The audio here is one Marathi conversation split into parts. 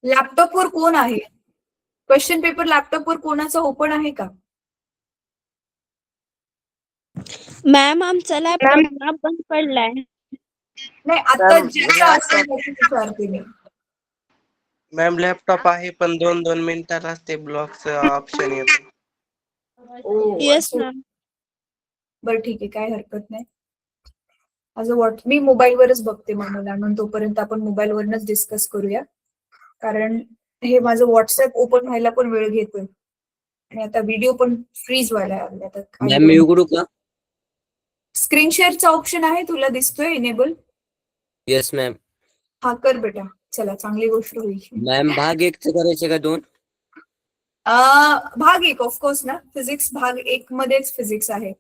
लॅपटॉपवर कोण आहे? क्वेश्चन पेपर लॅपटॉपवर कोणाचा ओपन आहे का? मॅम आमचा लॅपटॉप बंद पडलाय. नाही, आता ज्याचा असेल त्याची विचारते मी. मॅम लॅपटॉप आहे पण 2-2 मिनिटात ते ब्लॉकचं ऑप्शन येतं. Yes ma'am. बरं ठीक आहे, काय हरकत नाही. मी मोबाईलवरच बघते मग मुलांना, तोपर्यंत आपण मोबाईलवरच डिस्कस करूया, कारण हे माझं व्हॉट्सअप ओपन व्हायला पण वेळ घेतोय आणि आता व्हिडिओ पण फ्रीज व्हायला लागला. स्क्रीन शेअरचा ऑप्शन आहे, तुला दिसतोय इनेबल? Yes ma'am. हा कर बेटा, चला चांगली गोष्ट होईल. मॅम भाग 1 करायचे का 2? भाग 1 ऑफकोर्स ना, फिजिक्स भाग 1 मध्येच फिजिक्स आहे.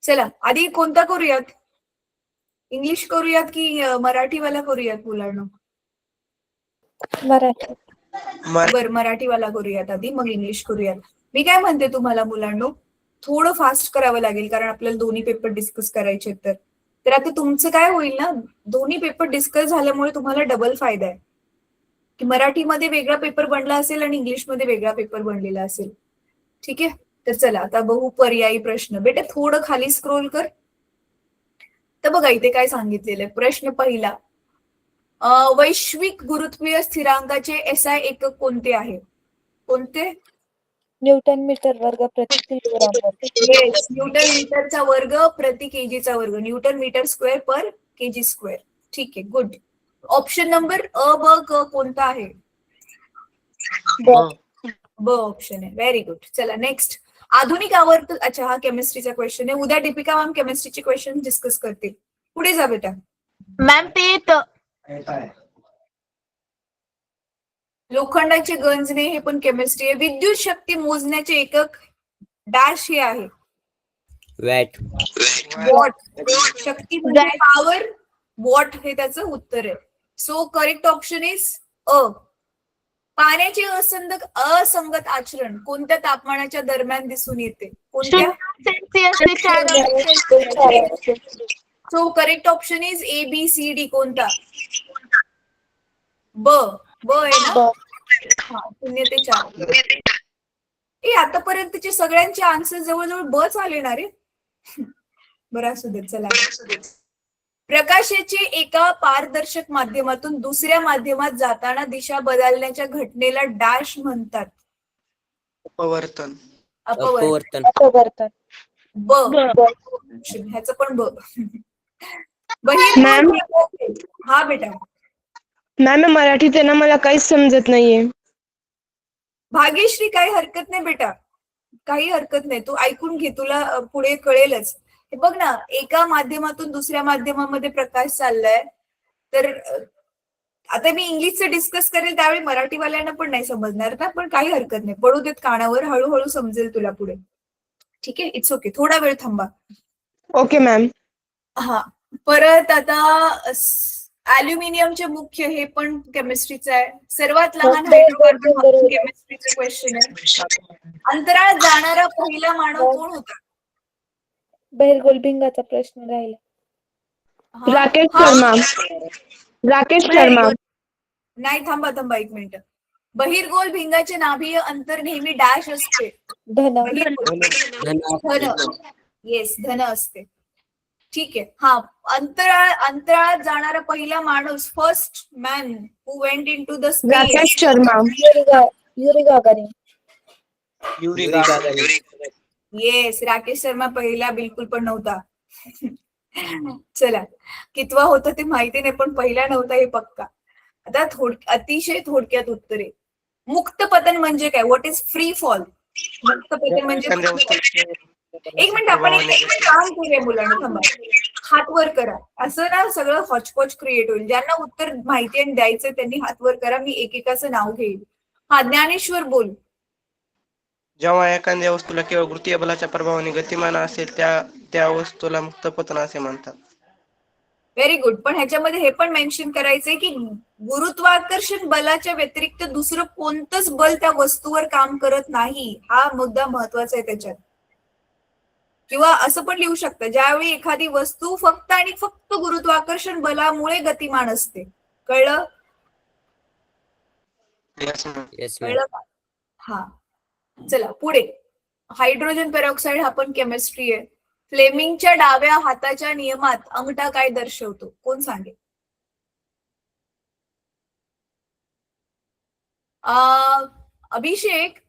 चला आधी कोणता करूयात? इंग्लिश करूयात की मराठीवाला करूयात मुलांना? मराठी. बरं, मराठीवाला करूयात आधी, मग इंग्लिश करूयात. मी काय म्हणते तुम्हाला मुलांनो, थोडं फास्ट करावं लागेल कारण आपल्याला दोन्ही पेपर डिस्कस करायचे. तर आता तुमचं काय होईल ना, दोन्ही पेपर डिस्कस झाल्यामुळे तुम्हाला डबल फायदा आहे की मराठीमध्ये वेगळा पेपर बनला असेल आणि इंग्लिशमध्ये वेगळा पेपर बनलेला असेल. ठीक आहे, तर चला आता बघू पर्यायी प्रश्न. बेटा थोडं खाली स्क्रोल कर. तर बघा इथे काय सांगितलेलं आहे. प्रश्न पहिला, वैश्विक गुरुत्वीय स्थिरांकाचे एसआय एकक कोणते आहे? कोणते? न्यूटन मीटर वर्ग प्रति किलोग्राम. येस, न्यूटन मीटरचा वर्ग प्रति केजीचा वर्ग, न्यूटन मीटर स्क्वेअर पर केजी स्क्वेअर. ठीक आहे, गुड. ऑप्शन नंबर अ ब क कोणता आहे? ब ऑप्शन आहे. Very good. चला नेक्स्ट, आधुनिक आवर्त. अच्छा, हा केमिस्ट्रीचा क्वेश्चन आहे. उद्या दीपिका मॅम केमिस्ट्रीचे क्वेश्चन डिस्कस करतील. पुढे जा बेटा. मॅम ते लोखंडाचे गंजणे हे पण केमिस्ट्री आहे. विद्युत शक्ती मोजण्याचे एकक डॅश हे आहे. वॅट. वॉट. शक्ती म्हणजे पॉवर, वॉट हे त्याचं उत्तर आहे. सो करेक्ट ऑप्शन इज अ. पाण्याचे असंगत आचरण कोणत्या तापमानाच्या दरम्यान दिसून येते? कोणत्या? So correct option is A B C D. कोणता? ब. ब आहे ना? हा, 0 ते 4. आतापर्यंतचे सगळ्यांचे आन्सर जवळजवळ बच आले ना रे. बरं असू दे, चला. प्रकाशाचे एका पारदर्शक माध्यमातून दुसऱ्या माध्यमात जाताना दिशा बदलण्याच्या घटनेला डॅश म्हणतात. अपवर्तन. अपवर्तन. ब. ह्याचं पण ब. बहिर्गोल. हा बेटा. मॅम मराठीत आहे ना, मला काहीच समजत नाहीये. भाग्यश्री, काही हरकत नाही बेटा, काही हरकत नाही. तू ऐकून घे, तुला पुढे कळेलच. हे बघ ना, एका माध्यमातून दुसऱ्या माध्यमामध्ये प्रकाश चाललाय. तर आता मी इंग्लिशचं डिस्कस करेल त्यावेळी मराठीवाल्यांना पण नाही समजणार ना, पण काही हरकत नाही. पडू देत कानावर, हळूहळू समजेल तुला पुढे. ठीक आहे, इट्स ओके. थोडा वेळ थांबा. Okay ma'am. हा, परत आता अल्युमिनियमचे मुख्य हे पण केमिस्ट्रीचं आहे. सर्वात लहान हायड्रोकार्बन केमिस्ट्रीचं क्वेश्चन आहे. अंतराळात जाणारा पहिला मानव कोण होता? बहिर्गोल भिंगाचा प्रश्न राहिला. राकेश शर्मा. राकेश शर्मा. नाही, थांबा 1 मिनिट. बहिर्गोल भिंगाचे नाभीय अंतर नेहमी डॅश असते. धन. येस, धन असते. ठीक आहे. हा, अंतराळात जाणारा पहिला माणूस, first man who went into the space. Rakesh Sharma. Yuri Gagarin. Yes, Rakesh Sharma पहिला बिलकुल पण नव्हता. चला, कितवा होता ते माहिती नाही, पण पहिला नव्हता हे पक्का. आता अतिशय थोडक्यात उत्तरे. मुक्त पतन म्हणजे काय? What is free fall? मुक्त पतन म्हणजे, एक मिनिट, आपण एक काम करूया मुलांना. थांबा, हात वर करा. असं ना सगळं हॉचपॉच क्रिएट होईल. ज्यांना उत्तर माहिती आणि द्यायचंय त्यांनी हात वर करा. मी एकेकाचं नाव घेईल. हा, ज्ञानेश्वर बोल. जेव्हा एखाद्या वस्तूला केवळ गुरुत्वीय बलाच्या प्रभावाने गतिमान असेल त्या वस्तूला मुक्त पतन असे म्हणतात. Very good. पण ह्याच्यामध्ये हे पण मेन्शन करायचंय की गुरुत्वाकर्षण बलाच्या व्यतिरिक्त दुसरं कोणतंच बल त्या वस्तूवर काम करत नाही. हा मुद्दा महत्वाचा आहे त्याच्यात. किंवा असं पण लिहू शकतं, ज्यावेळी एखादी वस्तू फक्त आणि फक्त गुरुत्वाकर्षण बलामुळे गतिमान असते. कळलं? Yes, ma'am. Yes ma'am. कळलं का? हा. चला पुढे. हायड्रोजन पेरॉक्साईड हा पण केमिस्ट्री आहे. फ्लेमिंगच्या डाव्या हाताच्या नियमात अंगठा काय दर्शवतो? कोण सांगेल? अभिषेक,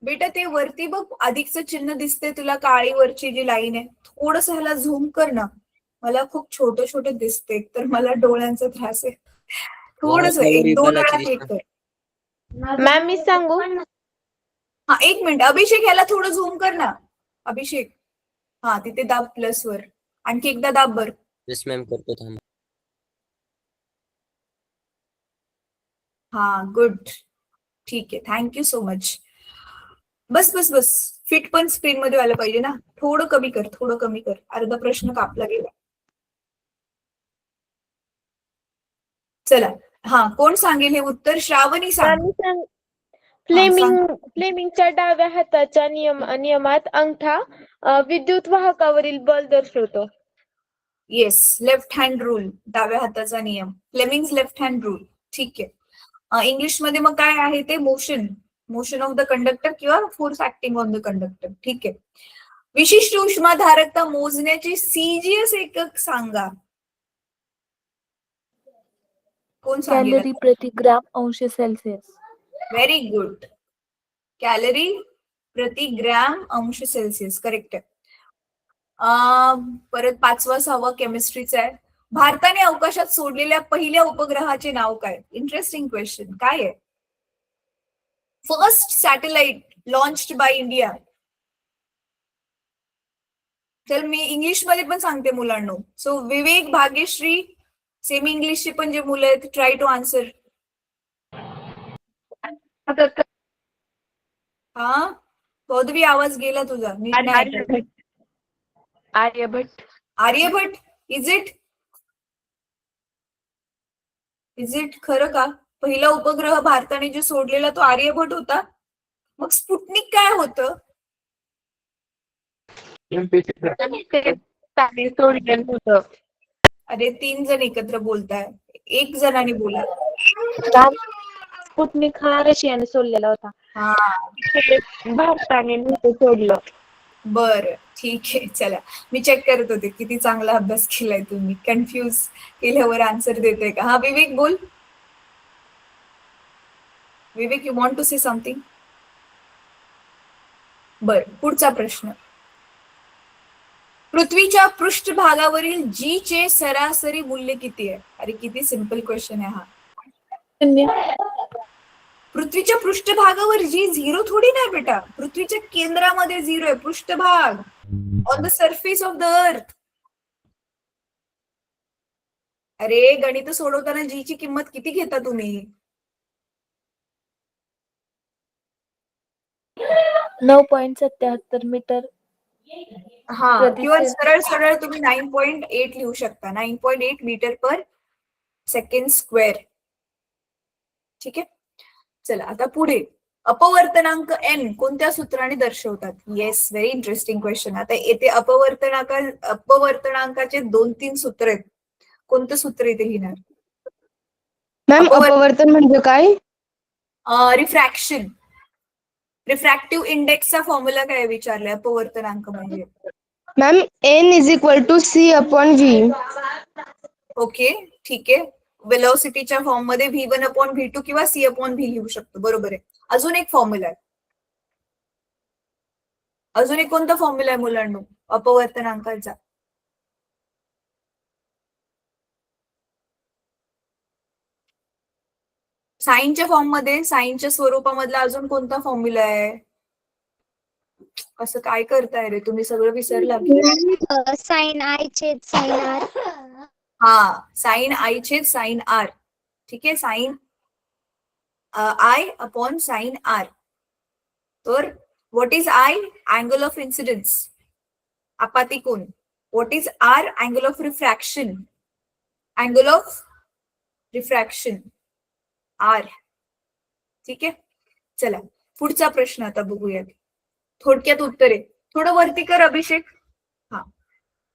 बेटा ते वरती बघ अधिकचं चिन्ह दिसते तुला, काळी वरची जी लाईन आहे, थोडस ह्याला झूम कर ना. मला खूप छोट छोट दिसते, तर मला डोळ्यांचा त्रास आहे. थोडस एक दोन बलाची वेळा क्लिक दिशा. कर. मॅम मी सांगू? हा, एक मिनिट अभिषेक, ह्याला थोडं झूम कर ना अभिषेक. हा, तिथे दाब प्लस वर, आणखी एकदा दाब बर. येस मॅम, करतो थांबा. हा, गुड. ठीक आहे, थँक्यू सो मच. बस बस बस, फिट पण स्क्रीन मध्ये आलं पाहिजे ना. थोडं कमी कर, थोडं कमी कर. अर्धा प्रश्न कापला गेला. चला, हा, कोण सांगेल हे उत्तर? श्रावणी सांग. मॅम मी सांग. सांग. फ्लेमिंगच्या डाव्या हाताच्या नियमात अंगठा विद्युत वाहकावरील बल दर्शवतो. येस, लेफ्ट हँड रूल, डाव्या हाताचा नियम, फ्लेमिंग्स लेफ्ट हँड रूल. ठीक आहे. इंग्लिश मध्ये मग काय आहे ते? मोशन ऑफ द कंडक्टर किंवा force acting on the conductor. ठीक आहे. विशिष्ट उष्माधारकता मोजण्याचे सीजीएस एकक सांगा. कोण सांगेल? कॅलरी प्रति ग्राम अंश सेल्सिअस. Very good. कॅलरी प्रति ग्रॅम अंश सेल्सिअस, करेक्ट आहे. परत 5वा 6वा केमिस्ट्रीचा आहे. भारताने अवकाशात सोडलेल्या पहिल्या उपग्रहाचे नाव काय? Interesting question. काय आहे? First satellite launched by India. तर मी इंग्लिश मध्ये पण सांगते मुलांनो. सो विवेक, भाग्यश्री, सेमी इंग्लिशचे पण जे मुलं आहेत, ट्राय टू आन्सर. हा, पौदवी आवाज गेला तुझा, नीट नाही ऐकत. आर्यभट्ट. आर्यभट्ट. इज इट खरं का? पहिला उपग्रह भारताने जो सोडलेला तो आर्यभट्ट होता. मग स्पुटनिक काय होतं? सोडलेलं होतं. अरे 3 जण एकत्र बोलताय, एक जणाने बोला. स्पुटनिक हा रशियाने सोडलेला होता. हा, भारताने नव्हतं सोडलं. बर, ठीक आहे. चला, मी चेक करत होते किती चांगला अभ्यास केलाय तुम्ही. कन्फ्युज केल्यावर आन्सर देते का? हा, विवेक बोल. Vivek, you want to say something? बर, पुढचा प्रश्न. पृथ्वीच्या पृष्ठभागावरील जी चे सरासरी मूल्य किती आहे? अरे किती सिंपल क्वेश्चन आहे हा. पृथ्वीच्या पृष्ठभागावर जी, झिरो थोडी नाही बेटा. पृथ्वीच्या केंद्रामध्ये झिरो आहे. पृष्ठभाग, on the surface of the अर्थ. अरे गणित सोडवताना जी ची किंमत किती घेता तुम्ही? 9.77 मीटर. हा, किंवा प्रति सरळ सरळ तुम्ही 9.8 लिहू शकता. 9.8 मीटर पर सेकंड स्क्वेअर. ठीक आहे. चला, आता पुढे. अपवर्तनांक n कोणत्या सूत्राने दर्शवतात? Yes, very interesting question. आता येथे अपवर्तनांकाचे 2-3 सूत्र आहेत. कोणतं सूत्र इथे लिहिणार? मॅम अपवर्तन म्हणजे काय? रिफ्रॅक्शन. रिफ्रॅक्टिव्ह इंडेक्सचा फॉर्म्युला काय विचारलाय? अपवर्तनांक म्हणजे. Ma'am n=c/v. ओके, ठीक आहे. वेलॉसिटीच्या फॉर्म मध्ये v1/v2 किंवा c/v लिहू शकतो. बरोबर आहे. अजून एक फॉर्म्युला आहे. अजून एक कोणता फॉर्म्युला आहे मुलांनो अपवर्तनांकाचा? साईनच्या फॉर्म मध्ये, साईनच्या स्वरूपामधला अजून कोणता फॉर्म्युला आहे? असं काय करताय रे तुम्ही? सगळं विसरला. साइन आय छेद साइन आर. हा, साइन आय छेद साइन आर. ठीक आहे. Sine I/sin r. तर what is I? Angle of incidence, आपाती कोन. What is R? Angle of refraction, angle of refraction R. ठीक आहे, चला पुढचा प्रश्न आता बघूयात. थोडक्यात उत्तर आहे. थोडं वरती कर अभिषेक. हा,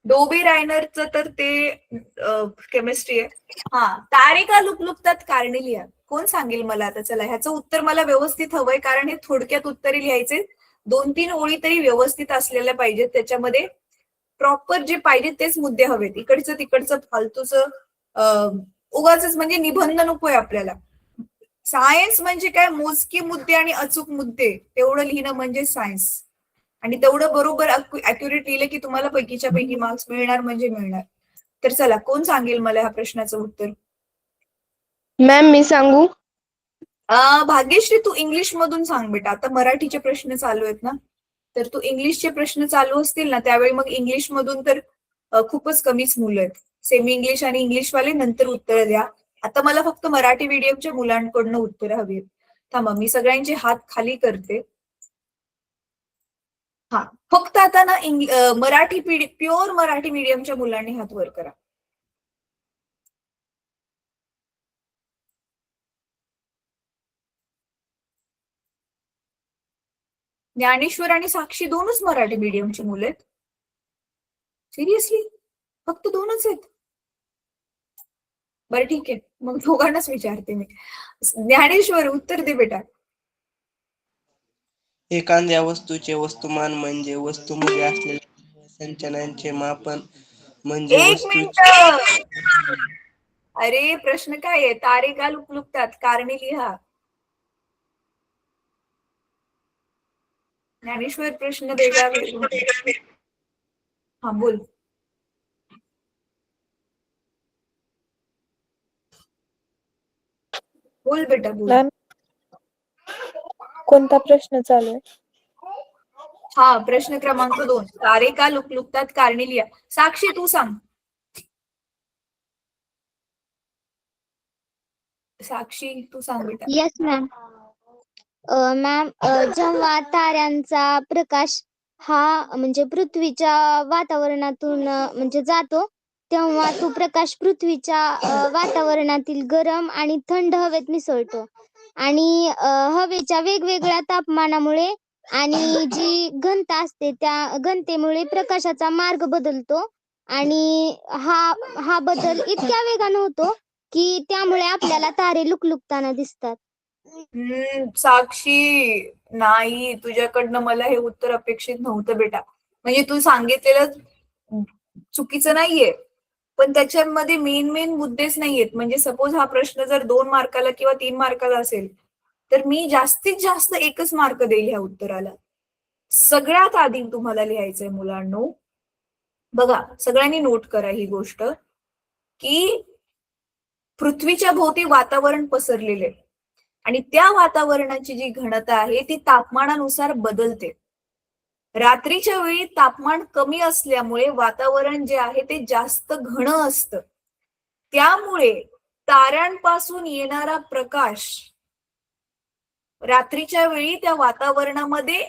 डोबे रायनरचं तर ते केमिस्ट्री आहे. हा, तारे का लुकलुकतात कार्नेलिया. कोण सांगेल मला आता? चला, ह्याचं उत्तर मला व्यवस्थित हवंय, कारण हे थोडक्यात उत्तरे लिहायचे. 2-3 ओळी तरी व्यवस्थित असलेल्या पाहिजेत, त्याच्यामध्ये प्रॉपर जे पाहिजे तेच मुद्दे हवेत. इकडचं तिकडचं फालतूचं उगाच म्हणजे निबंध नकोय आपल्याला. सायन्स म्हणजे काय? मोजकी मुद्दे आणि अचूक मुद्दे, तेवढं लिहिणं म्हणजे सायन्स. आणि तेवढं बरोबर अॅक्युरेट लिहिलं की तुम्हाला पैकीच्या पैकी मार्क्स मिळणार म्हणजे मिळणार. तर चला, कोण सांगेल मला ह्या प्रश्नाचं उत्तर? मॅम मी सांगू? भाग्यश्री, तू इंग्लिश मधून सांग बेटा. आता मराठीचे प्रश्न चालू आहेत ना, तर तू इंग्लिशचे प्रश्न चालू असतील ना, त्यावेळी मग इंग्लिश मधून तर खूपच कमीच मुलं आहेत. सेमी इंग्लिश आणि इंग्लिशवाले नंतर उत्तर द्या. आता मला फक्त मराठी मीडियमच्या मुलांकडनं उत्तर हवी आहेत. थांबा, मी सगळ्यांचे हात खाली करते. हा, फक्त आता ना मराठी प्युअर मराठी मीडियमच्या मुलांनी हात वर करा. ज्ञानेश्वर आणि साक्षी दोनच मराठी मीडियमची मुलं आहेत? सिरियसली? फक्त दोनच आहेत? बरं ठीक आहे, मग दोघांनाच विचारते मी. ज्ञानेश्वर, उत्तर दे बेटा. एखाद्या वस्तूचे वस्तुमान म्हणजे वस्तूमध्ये असलेल्या संचलनाचे मापन म्हणजे एक मिनिट. अरे, प्रश्न काय आहे? तारे का लुकलुकतात कारणे लिहा. ज्ञानेश्वर, प्रश्न वेगळा. हा, बोल. बोल बेटा, बोल. मॅम, कोणता प्रश्न चालू आहे? हा, प्रश्न क्रमांक 2. तारे का लुकलुकतात कारणे लिहा. साक्षी, तू सांग. साक्षी, तू सांग बेटा. Yes ma'am. मॅम, जेव्हा ताऱ्यांचा प्रकाश हा म्हणजे पृथ्वीच्या वातावरणातून म्हणजे जातो, तेव्हा तो प्रकाश पृथ्वीच्या वातावरणातील गरम आणि थंड हवेत मिसळतो. आणि हवेच्या वेगवेगळ्या तापमानामुळे आणि जी घनता असते त्या घनतेमुळे प्रकाशाचा मार्ग बदलतो. आणि हा बदल इतक्या वेगाने होतो की त्यामुळे आपल्याला तारे लुकलुकताना दिसतात. साक्षी, नाही, तुझ्याकडनं मला हे उत्तर अपेक्षित नव्हतं बेटा. म्हणजे तू सांगितलेलं चुकीचं नाहीये, पण त्याच्यामध्ये मेन मुद्देच नाहीयेत. म्हणजे सपोज हा प्रश्न जर 2 मार्काला किंवा 3 मार्काला असेल, तर मी जास्तीत जास्त 1च मार्क देईल ह्या उत्तराला. सगळ्यात आधी तुम्हाला लिहायचंय मुलांनो, बघा सगळ्यांनी नोट करा ही गोष्ट, की पृथ्वीच्या भोवती वातावरण पसरलेले आहे आणि त्या वातावरणाची जी घनता आहे ती तापमानानुसार बदलते. रात्रीच्या वेळी तापमान कमी असल्यामुळे वातावरण जे आहे ते जास्त घन असतं. त्यामुळे ताऱ्यांपासून येणारा प्रकाश रात्रीच्या वेळी त्या वातावरणामध्ये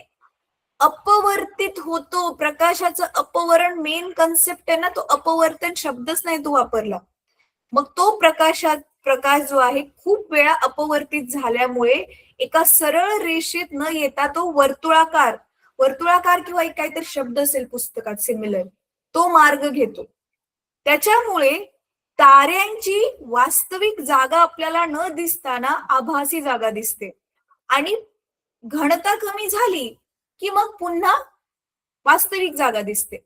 अपवर्तित होतो. प्रकाशाचं अपवरण मेन कन्सेप्ट आहे ना, तो अपवर्तन शब्दच नाही तू वापरला. मग तो प्रकाश जो आहे खूप वेळा अपवर्तित झाल्यामुळे एका सरळ रेषेत न येता तो वर्तुळाकार किंवा एक काहीतरी शब्द असेल पुस्तकात सिमिलर, तो मार्ग घेतो. त्याच्यामुळे ताऱ्यांची वास्तविक जागा आपल्याला न दिसताना आभासी जागा दिसते. आणि घनता कमी झाली की मग पुन्हा वास्तविक जागा दिसते.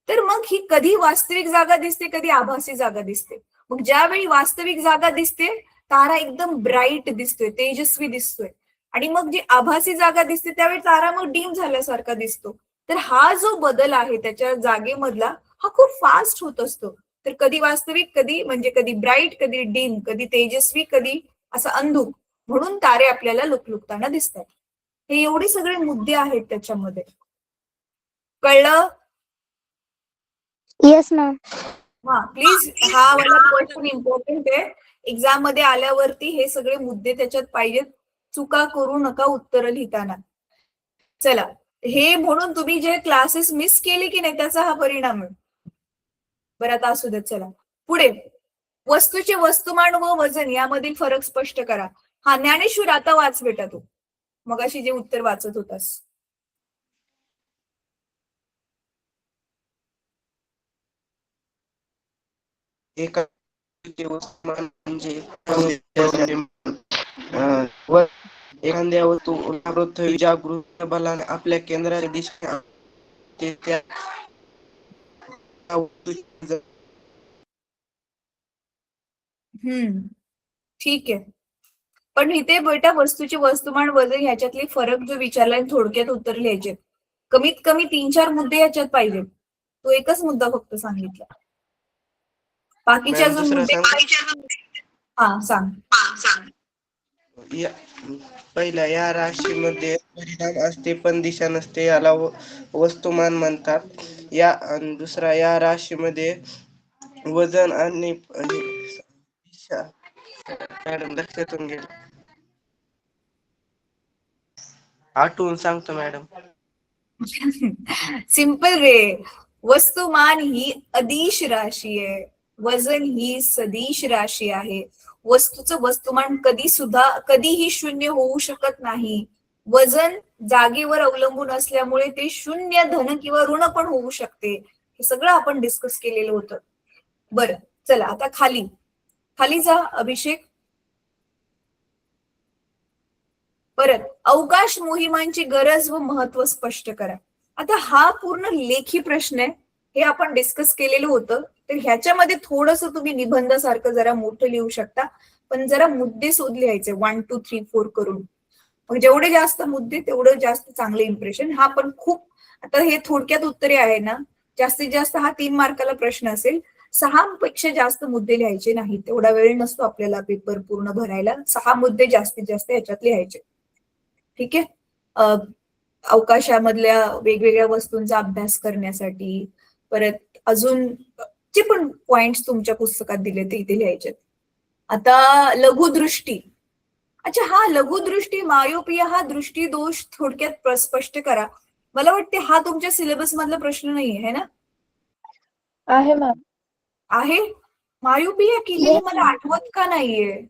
तर मग ही कधी वास्तविक जागा दिसते, कधी आभासी जागा दिसते. मग ज्यावेळी वास्तविक जागा दिसते, तारा एकदम ब्राईट दिसतोय, तेजस्वी दिसतोय. आणि मग जी आभासी जागा दिसते त्यावेळी तारा मग डीम झाल्यासारखा दिसतो. तर हा जो बदल आहे त्याच्या जागेमधला, हा खूप फास्ट होत असतो. तर कधी वास्तविक, कधी ब्राईट, कधी डीम, कधी तेजस्वी, कधी असा अंधुक. म्हणून तारे आपल्याला लुकलुकताना दिसतात. हे एवढे सगळे मुद्दे आहेत त्याच्यामध्ये. कळलं? Yes ma'am. हा, प्लीज, हा वाला क्वेश्चन इम्पॉर्टंट आहे. एक्झाम मध्ये आल्यावरती हे सगळे मुद्दे त्याच्यात पाहिजेत. चुका करू नका उत्तर लिहिताना. चला, हे म्हणून तुम्ही जे क्लासेस मिस केले की नाही त्याचा हा परिणाम आहे. बरं आता असू देत, चला पुढे. वस्तूचे वस्तुमान व वजन यामधील फरक स्पष्ट करा. हा ज्ञानेश्वर, आता वाच बेटा तू, मगाशी जे उत्तर वाचत होतास. एका वस्तुमान म्हणजे व एखाद्या वस्तू पृथ्वी जागृत बलाने आपल्या केंद्राच्या दिशेने त्या वस्तूची ठीक आहे. पण इथे बेटा वस्तूचे वस्तुमान वजन ह्याच्यातले फरक जो विचारलाय थोडक्यात उत्तर लिहायचे. कमीत कमी 3-4 मुद्दे याच्यात पाहिजे. तो एकच मुद्दा फक्त सांगितला. बाकीचे मॅम अजून दुसरं मुद्दे. हा सांग. पहिल्या या राशीमध्ये परिणाम असते पण दिशा नसते, याला वस्तुमान म्हणतात. आणि दुसरा, या राशीमध्ये वजन आणि दिशा. मॅडम लक्षातून गेलं, आठवून सांगतो मॅडम. सिंपल रे. वस्तुमान ही अदिश राशी आहे, वजन ही सदिश राशी आहे. वस्तूचं वस्तुमान कधीही शून्य होऊ शकत नाही. वजन जागेवर अवलंबून असल्यामुळे ते शून्य, धन किंवा ऋण पण होऊ शकते. हे सगळं आपण डिस्कस केलेलं होतं. बरं चला आता खाली जा अभिषेक. परत अवकाश मोहिमांची गरज व महत्व स्पष्ट करा. आता हा पूर्ण लेखी प्रश्न आहे, हे आपण डिस्कस केलेलं होतं. तर ह्याच्यामध्ये थोडस तुम्ही निबंधासारखं जरा मोठं लिहू शकता, पण जरा मुद्दे शोध लिहायचे 1, 2, 3, 4 करून. मग जेवढे जास्त मुद्दे तेवढं जास्त चांगले इम्प्रेशन. हा पण खूप, आता हे थोडक्यात उत्तरे आहे ना, जास्तीत जास्त हा 3 मार्काला प्रश्न असेल. 6 पेक्षा जास्त मुद्दे लिहायचे नाही, तेवढा वेळ नसतो आपल्याला पेपर पूर्ण भरायला. 6 मुद्दे जास्तीत जास्त याच्यात लिहायचे. ठीक आहे. अवकाशामधल्या वेगवेगळ्या वस्तूंचा अभ्यास करण्यासाठी, परत अजून जे पण पॉइंट्स तुमच्या पुस्तकात दिले ते इथे लिहायचे. आता लघुदृष्टी. अच्छा, हा लघुदृष्टी मायोपिया हा दृष्टी दोष थोडक्यात स्पष्ट करा. मला वाटते हा तुमच्या सिलेबस मधला प्रश्न नाही आहे ना? आहे मॅम. आहे. मायोपिया केलेलं मला आठवत का नाहीये.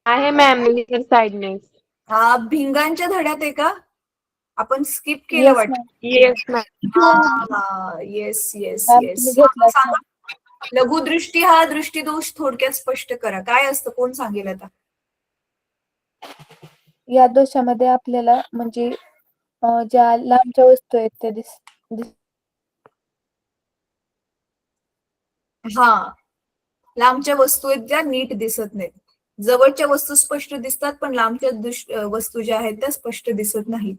आहे मॅम साइडने. हा भिंगांच्या धड्यात आहे का? आपण स्किप केलं वाटतं. Yes ma'am. Yes yes ma'am yes. तुम्ही घेतला सांगा. लघुदृष्टी हा दृष्टीदोष थोडक्यात स्पष्ट करा. काय असतं, कोण सांगेल आता? या दोषामध्ये आपल्याला म्हणजे ज्या लांबच्या वस्तू आहेत त्या हा, लांबच्या वस्तू आहेत ज्या नीट दिसत नाहीत. जवळच्या वस्तू स्पष्ट दिसतात पण लांबच्या वस्तू ज्या आहेत त्या स्पष्ट दिसत नाहीत.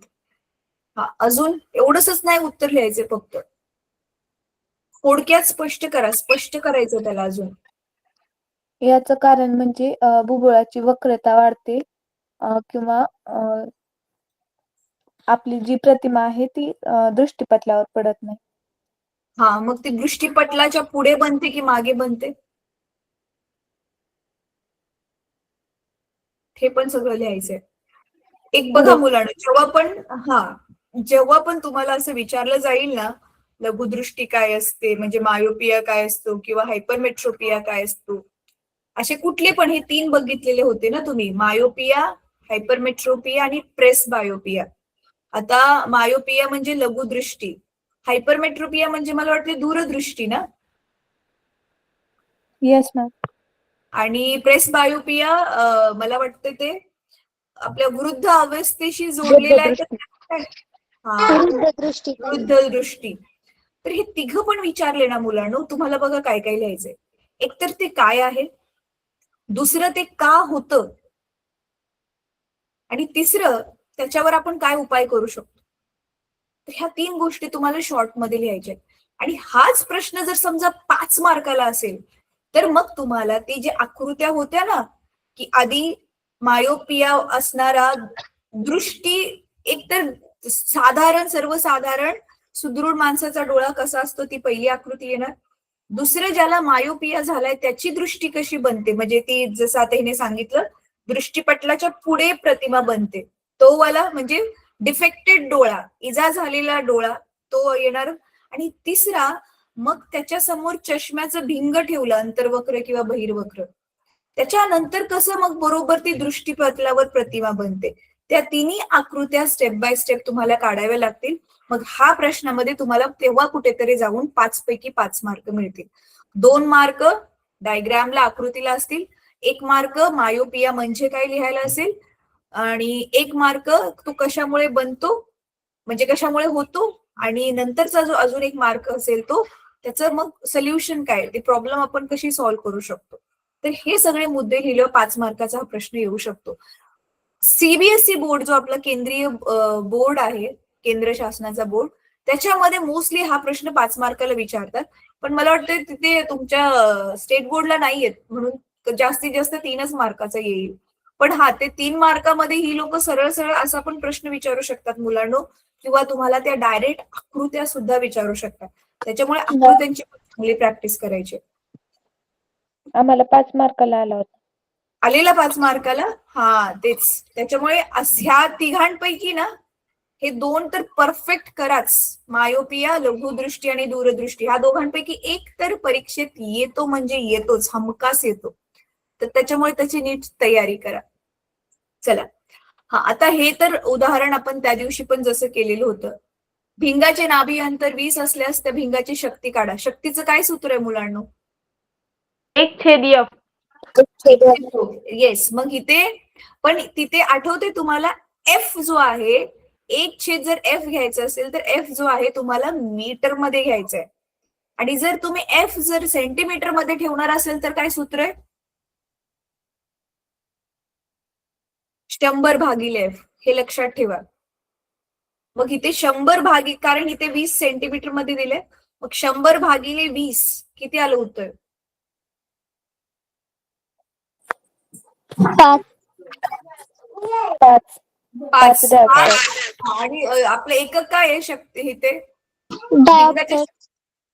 हा, अजून एवढंच नाही उत्तर लिहायचे, फक्त थोडक्यात स्पष्ट करा. स्पष्ट करायचं त्याला अजून. याचं कारण म्हणजे बुबुळाची वक्रता वाढते किंवा आपली जी प्रतिमा आहे ती दृष्टीपटलावर पडत नाही. हा, मग ती दृष्टीपटलाच्या पुढे बनते की मागे बनते, हे पण सगळं लिहायचंय. एक बघा मुलांना, जेव्हा पण तुम्हाला असं विचारलं जाईल ना, लघुदृष्टी काय असते, म्हणजे मायोपिया काय असतो किंवा हायपरमेट्रोपिया काय असतो, असे कुठले पण हे 3 बघितलेले होते ना तुम्ही, मायोपिया, हायपरमेट्रोपिया आणि प्रेस बायोपिया. आता मायोपिया म्हणजे लघुदृष्टी, हायपरमेट्रोपिया म्हणजे मला वाटते दूरदृष्टी ना. Yes ma'am. आणि प्रेस बायोपिया मला वाटते ते आपल्या वृद्ध अवस्थेशी जोडलेलं आहे. वृद्ध दृष्टी. तर हे 3 पण विचारले ना मुलांनो, तुम्हाला बघा काय काय लिहायचंय. एकतर ते काय आहे, दुसरं ते का होतं, आणि तिसरं त्याच्यावर आपण काय उपाय करू शकतो. तर ह्या 3 गोष्टी तुम्हाला शॉर्ट मध्ये लिहायच्या. आणि हाच प्रश्न जर समजा 5 मार्काला असेल तर मग तुम्हाला ते जे आकृत्या होत्या ना, की आधी मायोपिया असणारा दृष्टी, एकतर सर्वसाधारण सुदृढ माणसाचा डोळा कसा असतो ती पहिली आकृती येणार. दुसरं ज्याला मायोपिया झालाय त्याची दृष्टी कशी बनते, म्हणजे ती जसं आता हिने सांगितलं दृष्टीपटलाच्या पुढे प्रतिमा बनते, तो वाला म्हणजे डिफेक्टेड डोळा, इजा झालेला डोळा तो येणार. आणि तिसरा, मग त्याच्या समोर चष्म्याचं भिंग ठेवलं, अंतर्वक्र किंवा बहिर्वक्र, त्याच्यानंतर कसं मग बरोबर ती दृष्टीपटलावर प्रतिमा बनते. त्या तिन्ही आकृत्या स्टेप बाय स्टेप तुम्हाला काढाव्या लागतील. मग हा प्रश्नामध्ये तुम्हाला तेव्हा कुठेतरी जाऊन 5 पैकी 5 मार्क मिळतील. 2 मार्क डायग्रामला, आकृतीला असतील, 1 मार्क मायोपिया म्हणजे काय लिहायला असेल, आणि 1 मार्क तो कशामुळे बनतो म्हणजे कशामुळे होतो, आणि नंतरचा जो अजून 1 मार्क असेल तो त्याचं मग सोल्युशन काय, ती प्रॉब्लेम आपण कशी सॉल्व्ह करू शकतो. तर हे सगळे मुद्दे लिहिल्यावर 5 मार्काचा हा प्रश्न येऊ शकतो. सीबीएसई बोर्ड जो आपला केंद्रीय बोर्ड आहे, केंद्र शासनाचा बोर्ड, त्याच्यामध्ये मोस्टली हा प्रश्न 5 मार्काला विचारतात. पण मला वाटतं तिथे तुमच्या स्टेट बोर्डला नाही येत, म्हणून जास्तीत जास्त 3च मार्काचा येईल. पण हा, ते 3 मार्कामध्ये ही लोक सरळ सरळ असा पण प्रश्न विचारू शकतात मुलांनो, किंवा तुम्हाला त्या डायरेक्ट आकृत्या सुद्धा विचारू शकतात. त्याच्यामुळे आकृत्यांची चांगली प्रॅक्टिस करायची. आम्हाला 5 मार्काला आला होता. आलेला 5 मार्काला, हा तेच. त्याच्यामुळे ह्या तिघांपैकी ना हे 2 तर परफेक्ट कराच. मायोपिया, लघुदृष्टी आणि दूरदृष्टी, ह्या दोघांपैकी एक तर परीक्षेत येतो म्हणजे येतोच, हमखास येतो. तर त्याच्यामुळे त्याची नीट तयारी करा. चला, हा आता हे तर उदाहरण आपण त्या दिवशी पण जसं केलेलं होतं. भिंगाचे नाभी अंतर 20 असल्यास त्या भिंगाची शक्ती काढा. शक्तीचं काय सूत्र आहे मुलांनो? 1/F. येस. मग इथे पण तिथे आठवते तुम्हाला, एफ जो आहे, 1 जर एफ घ्यायचं असेल तर एफ जो आहे तुम्हाला मीटर मध्ये घ्यायचा आहे. आणि जर तुम्ही एफ जर सेंटीमीटर मध्ये ठेवणार असेल तर काय सूत्र आहे? 100/F. हे लक्षात ठेवा. मग इथे 100 कारण इथे 20 सेंटीमीटर मध्ये दिले, मग 100/20 किती आलं उत्तर? 5. 5 आणि आपलं एकक काय आहे शक्ती इथे? डायोप्टर.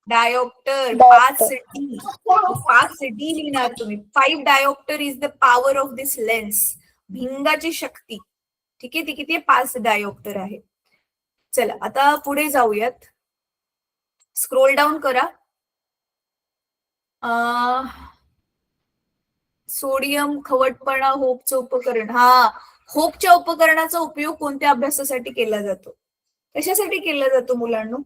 डायोप्टर. डायोप्टर. 5D लिहिणार तुम्ही. 5 dioptre is the power of this lens. भिंगाची शक्ती, ठीक आहे, ती किती आहे? 5 डायोप्टर आहे. चला आता पुढे जाऊयात. स्क्रोल डाऊन करा. सोडियम खवटपणा, होपचं उपकरण. हा, होपच्या उपकरणाचा उपयोग कोणत्या अभ्यासासाठी केला जातो? कशासाठी केला जातो मुलांनो?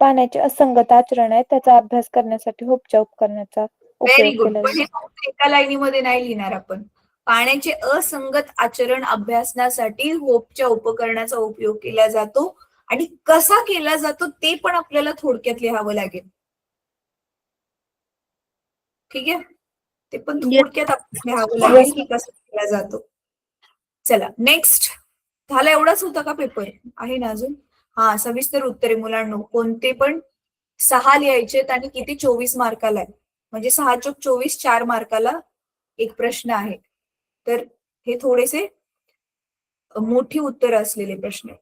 पाण्याचे असंगत आचरण आहे त्याचा अभ्यास करण्यासाठी होपच्या उपकरणाचा व्हेरी उपयोग गुड. केला पण हे जातो. फक्त एका लाईनीमध्ये नाही लिहिणार आपण. पाण्याचे असंगत आचरण अभ्यासण्यासाठी होपच्या उपकरणाचा उपयोग केला जातो. आणि कसा केला जातो ते पण आपल्याला थोडक्यात लिहावं लागेल. ठीक आहे, ते पण थोडक्यात आपल्याला लिहावं लागेल की कसा केला जातो. चला नेक्स्ट. झाला, एवढाच होता का पेपर? आहे ना अजून? हा, सविस्तर उत्तरे मुलांनो. कोणते पण 6 लिहायचेत आणि किती? 24 मार्काला आहे. म्हणजे 6 चोक 24, 4 मार्काला एक प्रश्न आहे. तर हे थोडेसे मोठी उत्तर असलेले प्रश्न आहेत.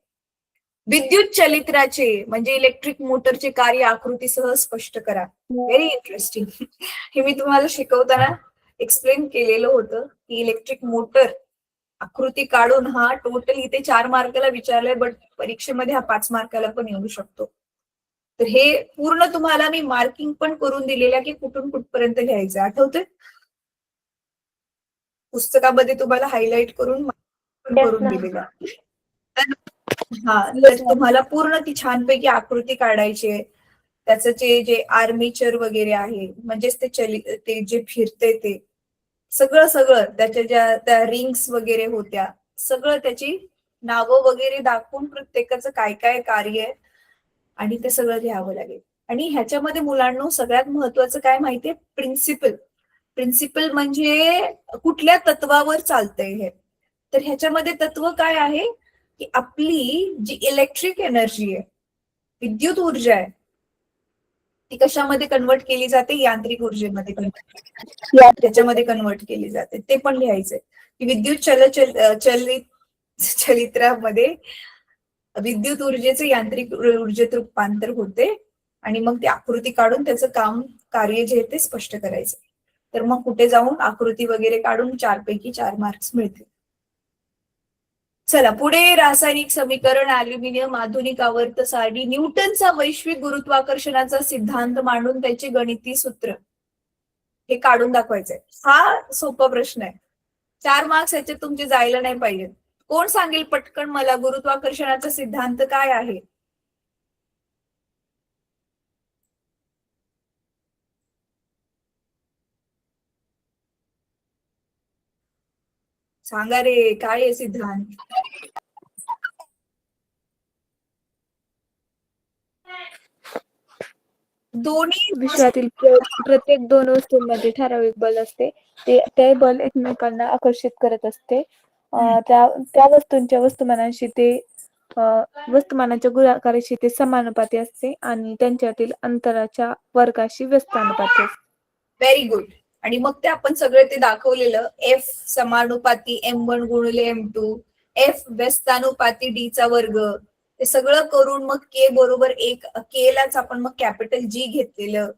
विद्युत चलित्राचे म्हणजे इलेक्ट्रिक मोटरचे कार्य आकृतीसह स्पष्ट करा. Very interesting. हे मी तुम्हाला शिकवताना एक्सप्लेन केलेलं होतं की इलेक्ट्रिक मोटर आकृती काढून, हा टोटल इथे 4 मार्काला विचारलंय, बट परीक्षेमध्ये हा 5 मार्काला पण येऊ शकतो. तर हे पूर्ण तुम्हाला मी मार्किंग पण करून दिलेल्या की कुठून कुठपर्यंत लिहायचं. आठवतंय? पुस्तकामध्ये तुम्हाला हायलाइट करून दिलेला. हा, तर तुम्हाला पूर्ण ती छानपैकी आकृती काढायची आहे. त्याचं जे आर्मेचर वगैरे आहे, म्हणजेच ते जे फिरते ते सगळं त्याच्या त्या रिंग्स वगैरे होत्या, सगळं त्याची नावं वगैरे दाखवून प्रत्येकाचं काय काय कार्य आहे आणि ते सगळं लिहावं लागेल. आणि ह्याच्यामध्ये मुलांना सगळ्यात महत्वाचं काय माहितीये? प्रिन्सिपल म्हणजे कुठल्या तत्वावर चालतंय हे. तर ह्याच्यामध्ये तत्व काय आहे की आपली जी इलेक्ट्रिक एनर्जी आहे, विद्युत ऊर्जा आहे, ती कशामध्ये कन्वर्ट केली जाते? यांत्रिक ऊर्जेमध्ये त्याच्यामध्ये कन्वर्ट केली जाते. ते पण लिहायचंय की विद्युत चलित्रामध्ये विद्युत ऊर्जेचे यांत्रिक ऊर्जेत रूपांतर होते आणि मग ती आकृती काढून त्याचं कार्य जे आहे ते स्पष्ट करायचं. तर मग कुठे जाऊन आकृती वगैरे काढून 4 पैकी 4 मार्क्स मिळतील. चला पुढे रासायनिक समीकरण, अॅल्युमिनियम, आधुनिक आवर्त सारणी, न्यूटनचा वैश्विक गुरुत्वाकर्षणाचा सिद्धांत मांडून त्याचे गणिती सूत्र हे काढून दाखवायचंय. हा सोपा प्रश्न आहे. 4 मार्क्स याच्यात तुमचे जायला नाही पाहिजे. कोण सांगेल पटकन मला गुरुत्वाकर्षणाचा सिद्धांत काय आहे? सांगा रे, काय आहे सिद्धांत? दोन्ही विश्वातील प्रत्येक 2 वस्तूंमध्ये ठराविक बल असते. ते बल एकमेकांना आकर्षित करत असते. त्या वस्तूंच्या वस्तुमानांशी ते वस्तुमानाच्या गुणाकाराशी ते समानुपाती असते आणि त्यांच्यातील अंतराच्या वर्गाशी व्यस्तानुपाती असते. Very good. आणि मग ते आपण सगळं ते दाखवलेलं, एफ समानुपाती M1 गुणिले M2, एफ व्यस्तानुपाती D चा वर्ग, ते सगळं करून मग K बरोबर 1, K लाच आपण मग कॅपिटल G घेतलेलं,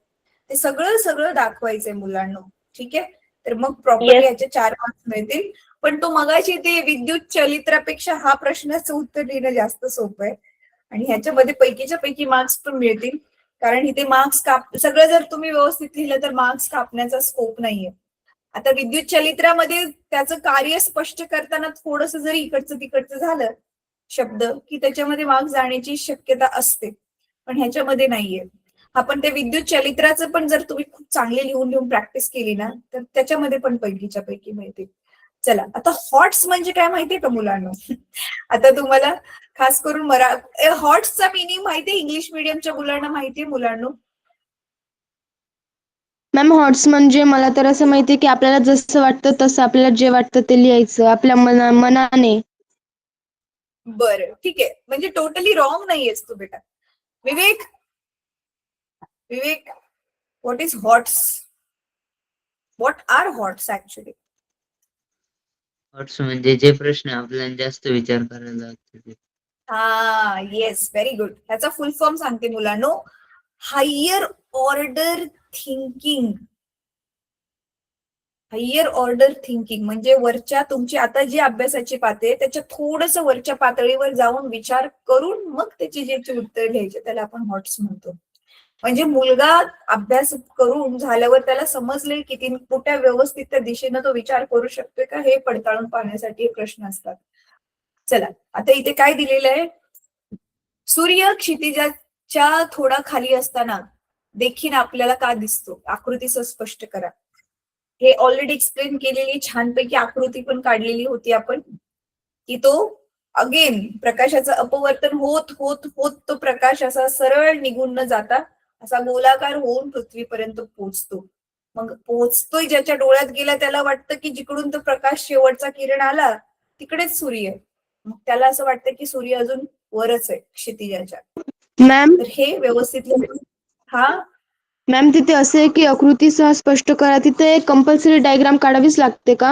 ते सगळं दाखवायचंय मुलांना. ठीक आहे. तर मग प्रॉपरली याचे 4 मार्क्स मिळतील. पण तो मगाशी ते विद्युत चलित्रापेक्षा हा प्रश्नाचं उत्तर देणं जास्त सोपं आहे आणि ह्याच्यामध्ये पैकीच्या पैकी मार्क्स पण मिळतील. कारण इथे मार्क्स सगळं जर तुम्ही व्यवस्थित लिहिलं तर मार्क्स कापण्याचा स्कोप नाहीये. आता विद्युत चलित्रामध्ये त्याचं कार्य स्पष्ट करताना थोडस जरी इकडचं तिकडचं झालं शब्द की त्याच्यामध्ये मार्क्स जाण्याची शक्यता असते, पण ह्याच्यामध्ये नाहीये. आपण ते विद्युत चलित्राचं पण जर तुम्ही खूप चांगले लिहून प्रॅक्टिस केली ना तर त्याच्यामध्ये पण पैकीच्या पैकी मिळतील. चला, आता हॉट्स म्हणजे काय माहितीये का मुलांना? आता तुम्हाला खास करून हॉट्सचा मिनिंग माहितीये? इंग्लिश मिडियमच्या मुलांना माहितीये मुलांना? मॅम हॉट्स म्हणजे मला तर असं माहितीये की आपल्याला जसं वाटतं तसं आपल्याला जे वाटतं ते लिहायचं आपल्या मनाने. बरं, ठीक आहे. म्हणजे टोटली रॉंग नाहीयेस तू बेटा. Vivek, what is thoughts? What are thoughts actually? Thoughts म्हणजे जे प्रश्न आपल्याला जास्त विचार करायला लागतो. हा, येस, व्हेरी गुड. ह्याचा फुल फॉर्म सांगते मुलांनो. Higher order thinking. Higher order thinking म्हणजे वरच्या तुमची आता जी अभ्यासाची पातळी आहे त्याच्या थोडस वरच्या पातळीवर जाऊन विचार करून मग त्याची जे उत्तर घ्यायचे त्याला आपण हॉट्स म्हणतो. म्हणजे मुलगा अभ्यास करून झाल्यावर त्याला समजले किती कुठल्या व्यवस्थित त्या दिशेनं तो विचार करू शकतोय का हे पडताळून पाहण्यासाठी हे प्रश्न असतात. चला, आता इथे काय दिलेलं आहे? सूर्य क्षितिजाच्या थोडा खाली असताना देखील आपल्याला का दिसतो? आकृतीसह स्पष्ट करा. हे ऑलरेडी एक्सप्लेन केलेली छानपैकी आकृती पण काढलेली होती आपण की तो अगेन प्रकाशाचं अपवर्तन होत होत होत तो प्रकाश असा सरळ निघून न जाता असा गोलाकार होऊन पृथ्वीपर्यंत पोहोचतो. मग पोहोचतोय ज्याच्या डोळ्यात गेला त्याला वाटतं की जिकडून तो प्रकाश शेवटचा किरण आला तिकडेच सूर्य आहे. मग त्याला असं वाटतं की सूर्य अजून वरच आहे क्षितिजाच्या. मॅम तर हे व्यवस्थित हा मॅम तिथे असे की आकृतीसह स्पष्ट करा, तिथे कंपल्सरी डायग्राम काढावीच लागते का?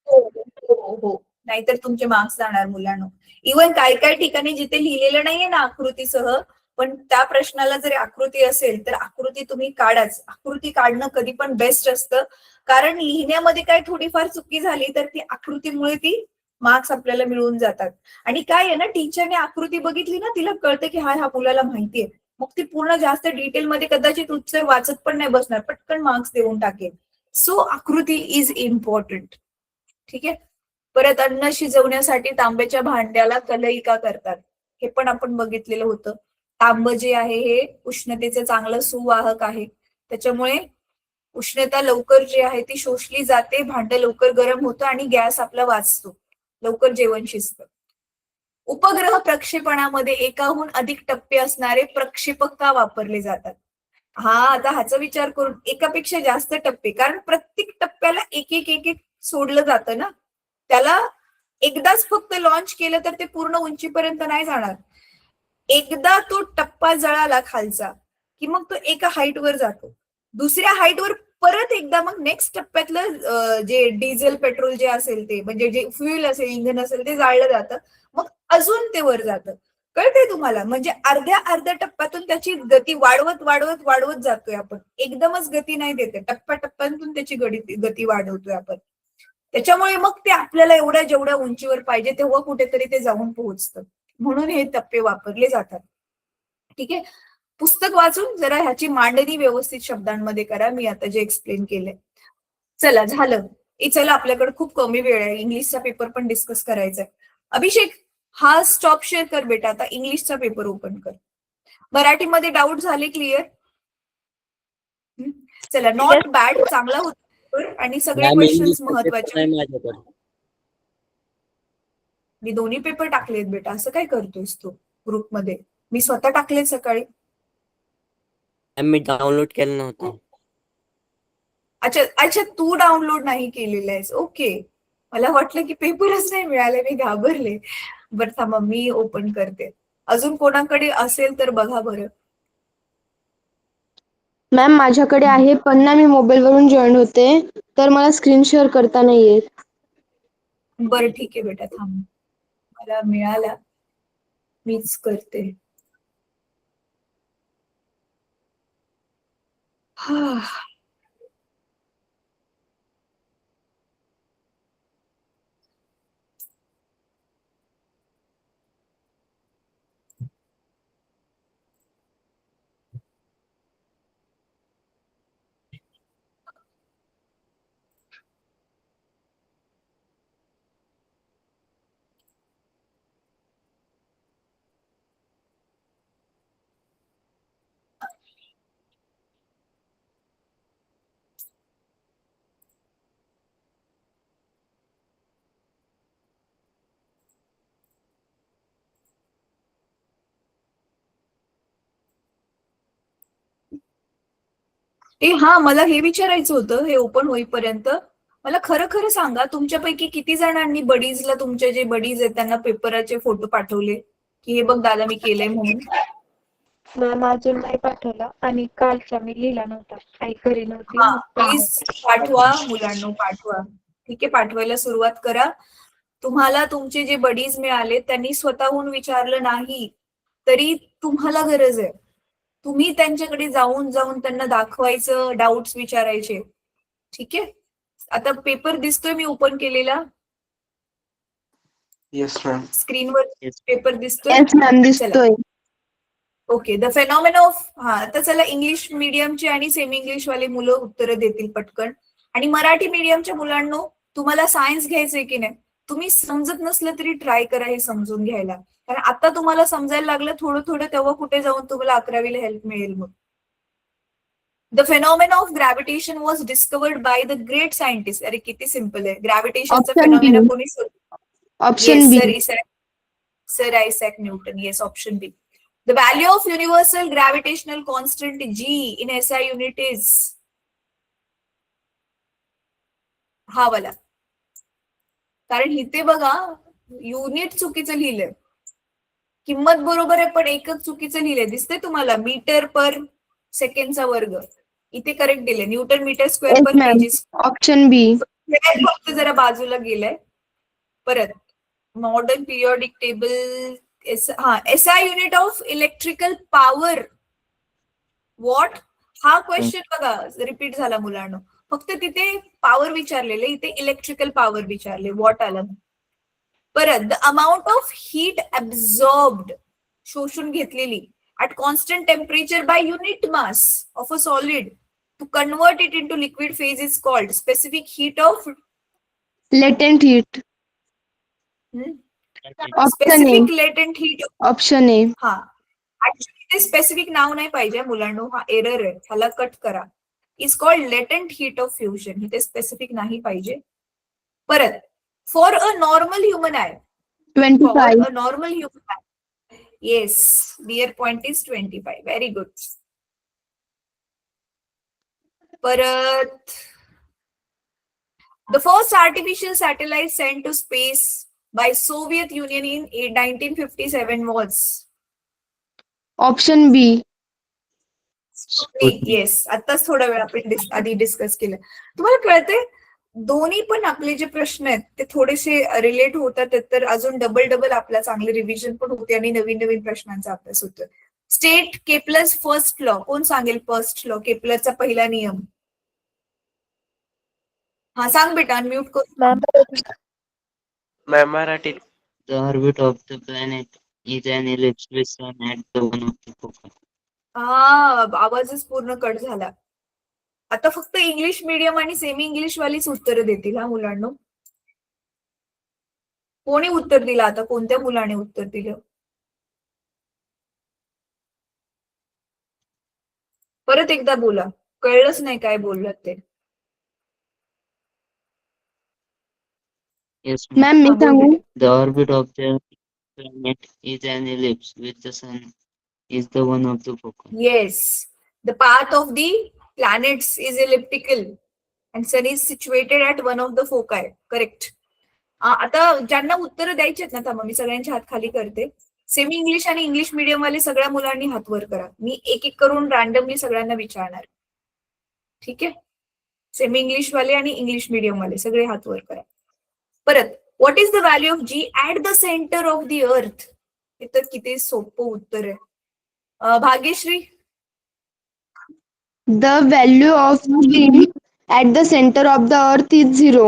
हो, नाहीतर तुमचे मार्क्स जाणार मुलांना. इव्हन काय काय ठिकाणी जिथे लिहिलेलं नाहीये ना आकृतीसह, पण त्या प्रश्नाला जर आकृती असेल तर आकृती तुम्ही काढाच. आकृती काढणं कधी पण बेस्ट असतं, कारण लिहिण्यामध्ये काय थोडीफार चुकी झाली तर ती आकृतीमुळे ती मार्क्स आपल्याला मिळून जातात. आणि काय आहे ना, टीचरने आकृती बघितली ना तिला कळतं की हा मुलाला माहितीये, मग ती पूर्ण जास्त डिटेलमध्ये कदाचित उत्तर वाचत पण नाही बसणार, पटकन मार्क्स देऊन टाकेल. सो आकृती इज इम्पॉर्टंट. ठीक आहे. परत अन्न शिजवण्यासाठी तांब्याच्या भांड्याला कलई का करतात हे पण आपण बघितलेलं होतं. तांब जे आहे हे उष्णतेचं चांगलं सुवाहक आहे, त्याच्यामुळे उष्णता लवकर जी आहे ती शोषली जाते, भांड लवकर गरम होतं आणि गॅस आपला वाचतो, लवकर जेवण शिजतं. उपग्रह प्रक्षेपणामध्ये एकाहून अधिक टप्पे असणारे प्रक्षेपक का वापरले जातात? हा, आता ह्याचा विचार करून एकापेक्षा जास्त टप्पे, कारण प्रत्येक टप्प्याला एक एक एक एक सोडलं जातं ना, त्याला एकदाच फक्त लॉन्च केलं तर ते पूर्ण उंचीपर्यंत नाही जाणार. एकदा तो टप्पा जळाला खालचा की मग तो एका हाईटवर जातो, दुसऱ्या हाईटवर परत एकदा मग नेक्स्ट टप्प्यातलं जे डिझेल पेट्रोल जे असेल ते म्हणजे जे फ्युएल असेल इंधन असेल ते जाळलं जातं, मग अजून ते वर जातं. कळते तुम्हाला? म्हणजे अर्ध्या अर्ध्या टप्प्यातून त्याची गती वाढवत वाढवत वाढवत जातोय आपण. एकदमच गती नाही देते, टप्प्याटप्प्यातून त्याची गती वाढवतोय आपण. त्याच्यामुळे मग ते आपल्याला एवढ्या जेवढ्या उंचीवर पाहिजे तेव्हा कुठेतरी ते जाऊन पोहोचतं. म्हणून हे टप्पे वापरले जातात. ठीक आहे. पुस्तक वाचून जरा ह्याची मांडणी व्यवस्थित शब्दांमध्ये करा. मी आता जे एक्सप्लेन केलंय. चला झालं. चला आपल्याकडे खूप कमी वेळ आहे. इंग्लिशचा पेपर पण डिस्कस करायचा आहे. अभिषेक हा स्टॉप शेअर कर बेटा. आता इंग्लिशचा पेपर ओपन कर. मराठीमध्ये डाऊट झाले क्लिअर? चला नॉट बॅड चांगला होता आणि सगळे मॅम क्वेश्चन्स इंग्लिश महत्वाचे. नाही माझ्याकडे. मी दोन्ही पेपर टाकलेत बेटा. असं काय करतोयस तू ग्रुपमध्ये? मी स्वतः टाकले सकाळी. मॅम मी डाउनलोड केलं नव्हतं. अच्छा अच्छा, तू डाउनलोड नाही केलेलं आहेस. ओके, मला वाटलं की पेपरच नाही मिळाले. मी घाबरले. बरं थांबा मी ओपन करते. अजून कोणाकडे असेल तर बघा बरं. मॅम माझ्याकडे आहे पण ना मी मोबाईल वरून जॉईन होते तर मला स्क्रीन शेअर करता नाही येत. बरं ठीक आहे बेटा, थांब. मला मिळाला, मीच करते. हा. हा, मला हे विचारायचं होतं हे ओपन होईपर्यंत. मला खरं खरं सांगा, तुमच्यापैकी किती जणांनी बडीजला, तुमचे जे बडीज आहेत त्यांना पेपराचे फोटो पाठवले की हे बघ दादा मी केलंय म्हणून? मॅम अजून नाही पाठवला आणि कालचा मी लिहिला नव्हता. काही घरी नव्हती. हा, मग प्लीज पाठवा मुलांनो, पाठवा. ठीक आहे, पाठवायला सुरुवात करा. तुम्हाला तुमचे जे बडीज मिळाले त्यांनी स्वतःहून विचारलं नाही तरी तुम्हाला गरज आहे. तुम्ही त्यांच्याकडे जाऊन जाऊन त्यांना दाखवायचं, डाऊट्स विचारायचे. ठीक आहे. आता पेपर दिसतोय मी ओपन केलेला येस मॅम. स्क्रीनवर. Yes. पेपर दिसतोय. येस मॅम चला. दिसतोय. ओके. The phenomena of. हा, आता चला इंग्लिश मीडियमची आणि सेमी इंग्लिश वाले मुलं उत्तरं देतील पटकन. आणि मराठी मीडियमच्या मुलांनो, तुम्हाला सायन्स घ्यायचंय की नाही? तुम्ही समजत नसलं तरी ट्राय करा हे समजून घ्यायला. कारण आता तुम्हाला समजायला लागलं थोडं थोडं, तेव्हा कुठे जाऊन तुम्हाला 11वीला हेल्प मिळेल मग. The phenomena of gravitation was discovered by the great scientist. अरे किती सिम्पल आहे. ग्रॅव्हिटेशनचा Option फेनॉमेना B. कोणी option yes B. Sir Isaac Newton. Yes, option B. The value of universal gravitational constant G in SI unit is हा वाला. कारण इथे बघा युनिट चुकीचं लिहिलंय. किंमत बरोबर आहे पण एकच चुकीचं लिहिलंय. दिसतंय तुम्हाला? मीटर पर सेकंडचा वर्ग. इथे करेक्ट दिले न्यूटन मीटर स्क्वेअर येस पर मॅम. केजी. ऑप्शन बी. फक्त जरा बाजूला गेलंय. परत modern periodic table. SI unit of electrical power what. हा क्वेश्चन बघा रिपीट झाला मुलांना. फक्त तिथे पॉवर विचारलेले, इथे इलेक्ट्रिकल पॉवर विचारले, वॉट आलं. परत the amount of heat absorbed, शोषून घेतलेली, at constant temperature by unit mass of a solid to convert it into liquid phase is called specific heat of. Latent heat. Option A. Specific latent heat. Option A. हा, ऍक्च्युली ते स्पेसिफिक नाव नाही पाहिजे मुलांनो, हा एरर आहे, ह्याला कट करा. Is called latent heat of fusion. इथे स्पेसिफिक नाही पाहिजे. परत for a normal human eye. 25. For a normal human eye. Yes, dear point is 25. Very good. परत the first artificial satellite sent to space by Soviet Union in 1957 was. Option B. Yes, आताच थोडा वेळ आपण आधी डिस्कस केलं. तुम्हाला कळते दोन्ही पण आपले जे प्रश्न आहेत ते थोडेसे रिलेट होतात, तर अजून डबल आपला चांगले रिव्हिजन पण होते आणि नवीन नवीन प्रश्नांचा अभ्यास होतो. State Kepler's first law. कोण सांगेल फर्स्ट लॉ, केप्लरचा पहिला नियम? हा सांग बेटा, अनम्यूट कर. मॅम मॅम मराठीत. The orbit of the planet is an ellipse with sun at the one of the foci. हा, आवाजच पूर्ण कट झाला. आता फक्त इंग्लिश मीडियम आणि सेमी इंग्लिश वालीच उत्तर देतील हा मुलांनो. कोणी उत्तर दिलं आता? कोणत्या मुलाने उत्तर दिलं? परत एकदा बोला, कळलंच नाही काय बोललात ते. Yes, ma'am. मॅम मी हा, बोल सांगू? बेटा. The orbit of the planet is an ellipse with the sun is the one of the foci. Yes, the path of the planets is elliptical and sun is situated at one of the foci. Correct. आता ज्यांना उत्तर द्यायची आहेत ना, थांबा मी सगळ्यांचे हात खाली करते. सेमी इंग्लिश आणि इंग्लिश मीडियम वाले सगळ्या मुलांनी हात वर करा. मी एक एक करून रॅन्डमली सगळ्यांना विचारणार. ठीक आहे? सेमी इंग्लिश वाले आणि इंग्लिश मीडियम वाले सगळे हात वर करा. परत, what is the value of g at the centre of the earth? हे तर किती सोपं उत्तर आहे. Bhagyashree? The value of G at the center of the earth is 0.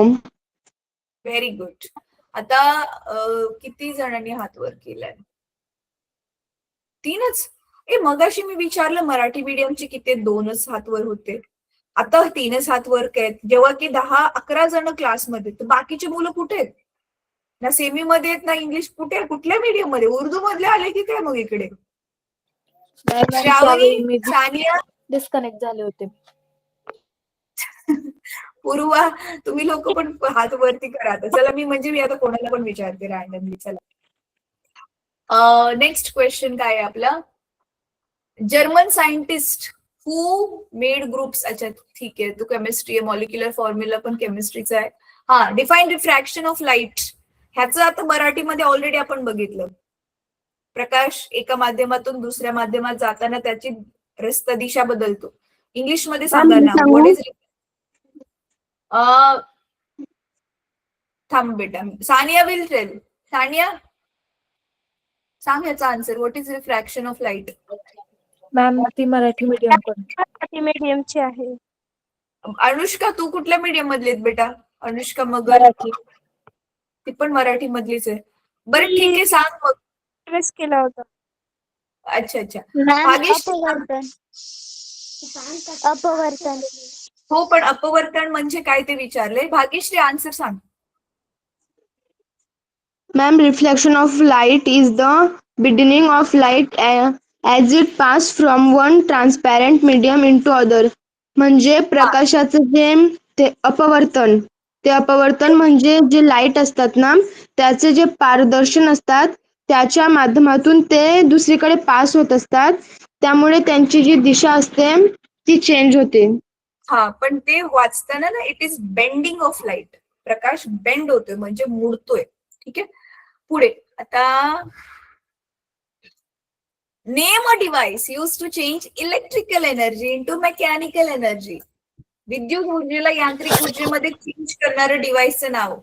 Very good. आता किती जणांनी हात वर केलाय? 3च. मगाशी मी विचारलं मराठी मीडियमचे किती? 2च हात वर होते. आता 3च हात वर आहेत. जेव्हा की 10-11 जण क्लासमध्ये, तर बाकीचे मुलं कुठे आहेत? ना सेमी मध्ये आहेत ना इंग्लिश. कुठे? कुठल्या मीडियम मध्ये? उर्दू मधले आले की काय मग इकडे? श्रावणी, मी सानिया, डिस्कनेक्ट झाले होते. पूर्वा, तुम्ही लोक पण हात वरती करा आता. चला, मी आता कोणाला पण विचारते रॅन्डमली. चला, नेक्स्ट क्वेश्चन काय आहे आपला? German scientist who made groups. अच्छा ठीक आहे, तो केमिस्ट्री आहे. मॉलिक्युलर फॉर्म्युला पण केमिस्ट्रीचा आहे. हा, डिफाईन रिफ्रॅक्शन ऑफ लाईट. ह्याचं आता मराठीमध्ये ऑलरेडी आपण बघितलं. प्रकाश एका माध्यमातून दुसऱ्या माध्यमात जाताना त्याची दिशा बदलतो. इंग्लिश मध्ये सांगा मी ना. सांगू? व्हॉट इज थांब बेटा, सानिया विल टेल. सानिया सांग याचा answer. What is refraction of light? Ma'am ती मराठी मीडियम कडून. मराठी मीडियमची आहे. अनुष्का, तू कुठल्या मीडियम मधली आहेत बेटा? अनुष्का मगर. मराठी. ती पण मराठी मधलीच आहे. बरं ठीक आहे, सांग मग. प्रेस केला होता. अच्छा. अपवर्तन. अपवर्तन. हो, पण अपवर्तन म्हणजे काय ते विचारले. भाग्यश्री आन्सर सांग. Ma'am, reflection of light is the beginning of light as it pass from one transparent medium into other. म्हणजे प्रकाशाचं जे ते अपवर्तन म्हणजे जे लाईट असतात ना, त्याचे जे पारदर्शन असतात त्याच्या माध्यमातून ते दुसरीकडे पास होत असतात. त्यामुळे त्यांची जी दिशा असते ती चेंज होते. हा, पण ते वाचताना ना, it is bending of light. प्रकाश बेंड होतोय म्हणजे मुडतोय. ठीक आहे, पुढे आता. Name a device use to change electrical energy into mechanical energy. विद्युत ऊर्जेला यांत्रिक ऊर्जेमध्ये चेंज करणारं डिव्हाइसचं नाव?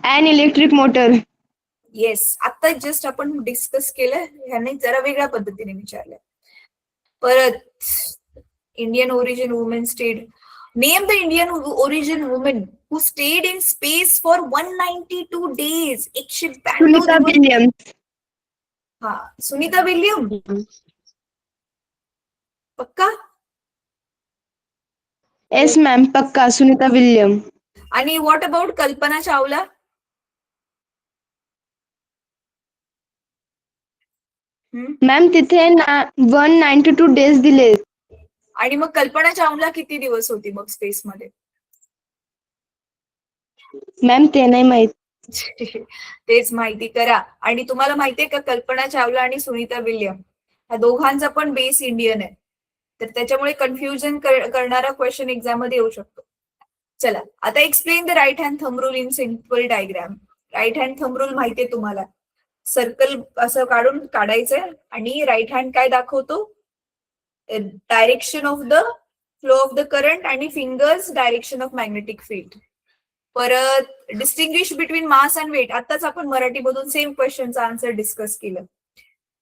An electric motor. येस, आता जस्ट आपण डिस्कस केलं. ह्याने जरा वेगळ्या पद्धतीने विचारलं. परत, Indian origin women stayed. Name the Indian origin women who stayed in space for 192 days. 192 Sunita दिवस. विल्यम्स. हा, सुनीता विल्यम. पक्का? येस मॅम, पक्का सुनीता विल्यम. आणि what about Kalpana Chawla? Ma'am तिथे 192 days दिले. आणि मग कल्पना चावला किती दिवस होती मग स्पेस मध्ये? मॅम ते नाही माहित. तेच माहिती करा. आणि तुम्हाला माहितीये का, कल्पना चावला आणि सुनीता विल्यम ह्या दोघांचा पण बेस इंडियन आहे. तर त्याच्यामुळे कन्फ्युजन करणारा क्वेश्चन एक्झाम मध्ये येऊ शकतो. चला, आता explain the right hand thumb rule in simple diagram. Right hand thumb rule माहितीये तुम्हाला. सर्कल असं काढायचंय आणि राईट हँड काय दाखवतो? Direction of the flow of the current आणि fingers direction of magnetic field. परत distinguish between mass and weight, आताच आपण मराठीमधून सेम क्वेश्चनचा आन्सर डिस्कस केलं.